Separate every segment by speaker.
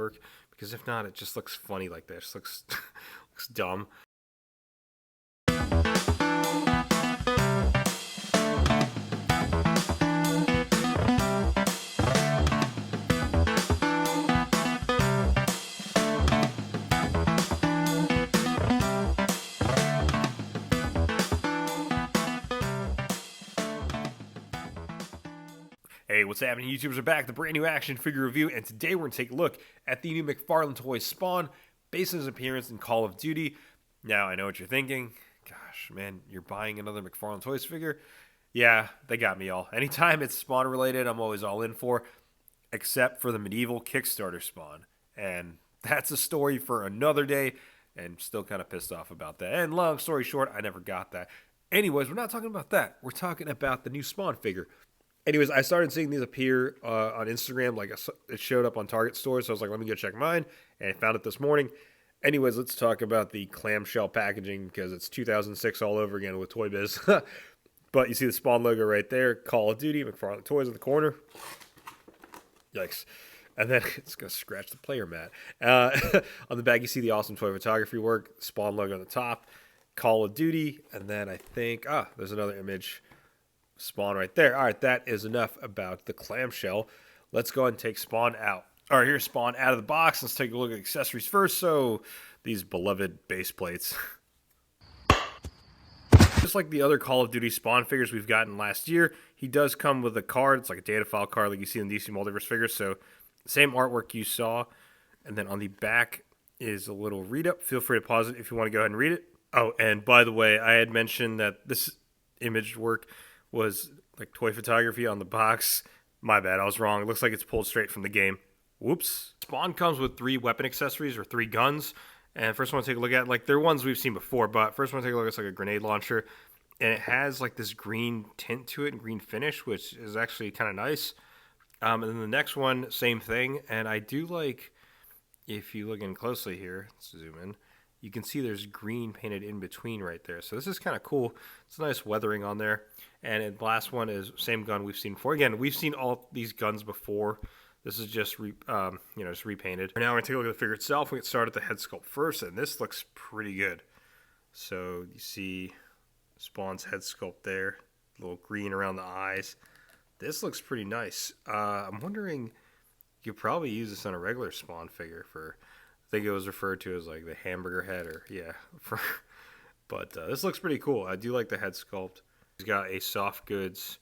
Speaker 1: work, because if not, it just looks funny like this. Looks looks dumb. Hey, what's happening? YouTubers are back. The brand new action figure review, and today we're going to take a look at the new McFarlane Toys Spawn, based on his appearance in Call of Duty. Now, I know what you're thinking. Gosh, man, you're buying another McFarlane Toys figure? Yeah, they got me all. Anytime it's Spawn related, I'm always all in for, except for the medieval Kickstarter Spawn. And that's a story for another day, and still kind of pissed off about that. And long story short, I never got that. Anyways, we're not talking about that. We're talking about the new Spawn figure. Anyways, I started seeing these appear on Instagram. Like, it showed up on Target stores, so I was like, let me go check mine, and I found it this morning. Anyways, let's talk about the clamshell packaging, because it's 2006 all over again with Toy Biz. But you see the Spawn logo right there, Call of Duty, McFarlane Toys in the corner. Yikes. And then it's going to scratch the player mat. On the back, you see the awesome toy photography work, Spawn logo on the top, Call of Duty, and then I think, there's another image. Spawn right there. All right, that is enough about the clamshell. Let's go ahead and take Spawn out. All right, here's Spawn out of the box. Let's take a look at accessories first. So, these beloved base plates. Just like the other Call of Duty Spawn figures we've gotten last year, he does come with a card. It's like a data file card like you see in DC Multiverse figures. So, same artwork you saw. And then on the back is a little read-up. Feel free to pause it if you want to go ahead and read it. Oh, and by the way, I had mentioned that this image work was like toy photography on the box. My bad, I was wrong. It looks like it's pulled straight from the game. Whoops. Spawn comes with 3 weapon accessories, or 3 guns. And first one to take a look at, like, they're ones we've seen before, but first one to take a look at, it's like a grenade launcher. And it has like this green tint to it and green finish, which is actually kind of nice. And then the next one, same thing. And I do like, if you look in closely here, let's zoom in, you can see there's green painted in between right there. So this is kind of cool. It's a nice weathering on there. And the last one is same gun we've seen before. Again, we've seen all these guns before. This is just just repainted. Now we're gonna take a look at the figure itself. We get started at the head sculpt first, and this looks pretty good. So you see Spawn's head sculpt there, a little green around the eyes. This looks pretty nice. I'm wondering, you could probably use this on a regular Spawn figure for, I think it was referred to as like the hamburger head, or but this looks pretty cool. I do like the head sculpt. He's got a soft goods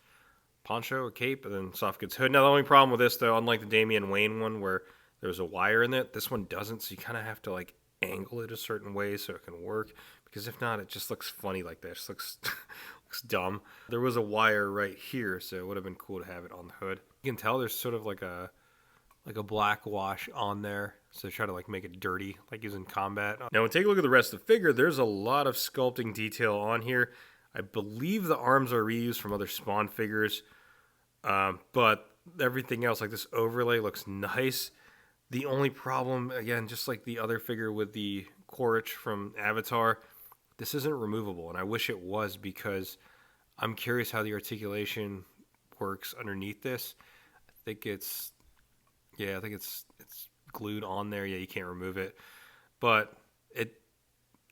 Speaker 1: poncho, a cape, and then soft goods hood. Now, the only problem with this, though, unlike the Damian Wayne one where there's a wire in it, this one doesn't, so you kind of have to like angle it a certain way so it can work, because if not, it just looks funny like this. Looks dumb. There was a wire right here, so it would have been cool to have it on the hood. You can tell there's sort of like a black wash on there, so try to like make it dirty like he's in combat. Now, when we take a look at the rest of the figure, there's a lot of sculpting detail on here. I believe the arms are reused from other Spawn figures, but everything else, like this overlay, looks nice. The only problem, again, just like the other figure with the Quaritch from Avatar, this isn't removable, and I wish it was, because I'm curious how the articulation works underneath this. I think it's glued on there. Yeah, you can't remove it, but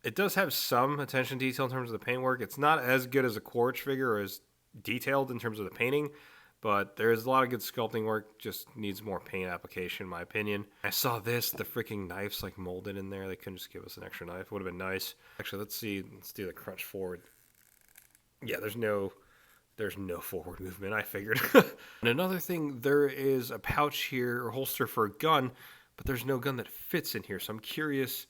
Speaker 1: it does have some attention to detail in terms of the paintwork. It's not as good as a Quaritch figure, or as detailed in terms of the painting, but there's a lot of good sculpting work. Just needs more paint application, in my opinion. I saw this, the freaking knife's like molded in there. They couldn't just give us an extra knife. It would have been nice. Actually, let's do the crunch forward. Yeah, there's no forward movement, I figured. And another thing, there is a pouch here, or holster for a gun, but there's no gun that fits in here, so I'm curious,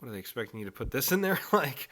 Speaker 1: what are they expecting you to put this in there? Like,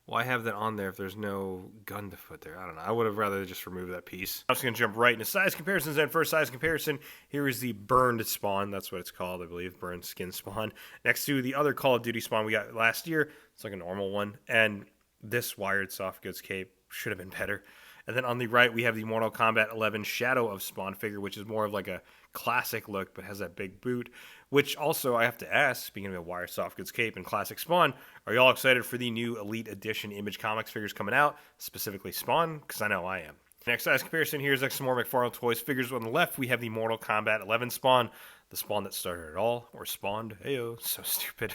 Speaker 1: why have that on there if there's no gun to put there? I don't know. I would have rather just removed that piece. I'm just going to jump right into size comparisons. Then first size comparison, here is the Burned Spawn. That's what it's called, I believe. Burned Skin Spawn. Next to the other Call of Duty Spawn we got last year. It's like a normal one. And this wired soft goods cape should have been better. And then on the right, we have the Mortal Kombat 11 Shadow of Spawn figure, which is more of like a classic look, but has that big boot. Which also, I have to ask, speaking of a wire soft goods cape and classic Spawn, are y'all excited for the new Elite Edition Image Comics figures coming out, specifically Spawn? Because I know I am. Next size comparison here is like some more McFarlane Toys figures. On the left, we have the Mortal Kombat 11 Spawn, the Spawn that started it all, or spawned. Heyo, so stupid.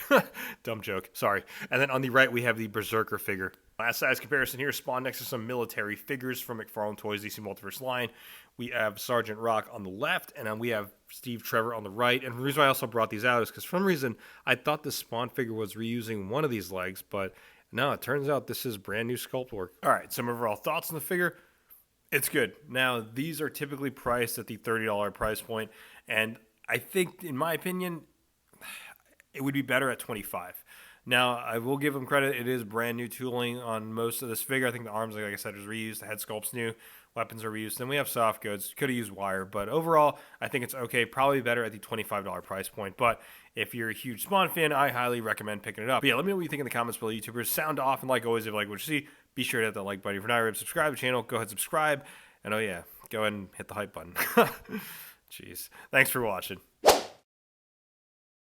Speaker 1: Dumb joke, sorry. And then on the right, we have the Berserker figure. Last size comparison here, Spawn next to some military figures from McFarlane Toys DC Multiverse line. We have Sergeant Rock on the left, and then we have Steve Trevor on the right. And the reason why I also brought these out is because for some reason, I thought the Spawn figure was reusing one of these legs, but no, it turns out this is brand new sculpt work. All right, some overall thoughts on the figure. It's good. Now, these are typically priced at the $30 price point, and I think, in my opinion, it would be better at $25. Now, I will give them credit. It is brand new tooling on most of this figure. I think the arms, like I said, is reused. The head sculpt's new. Weapons are reused. Then we have soft goods. Could have used wire, but overall, I think it's okay. Probably better at the $25 price point, but if you're a huge Spawn fan, I highly recommend picking it up. But yeah, let me know what you think in the comments below, YouTubers. Sound off, and like always, if you like what you see, be sure to hit that like button. If you're not already subscribe to the channel, go ahead and subscribe. And oh yeah, go ahead and hit the hype button. Jeez. Thanks for watching.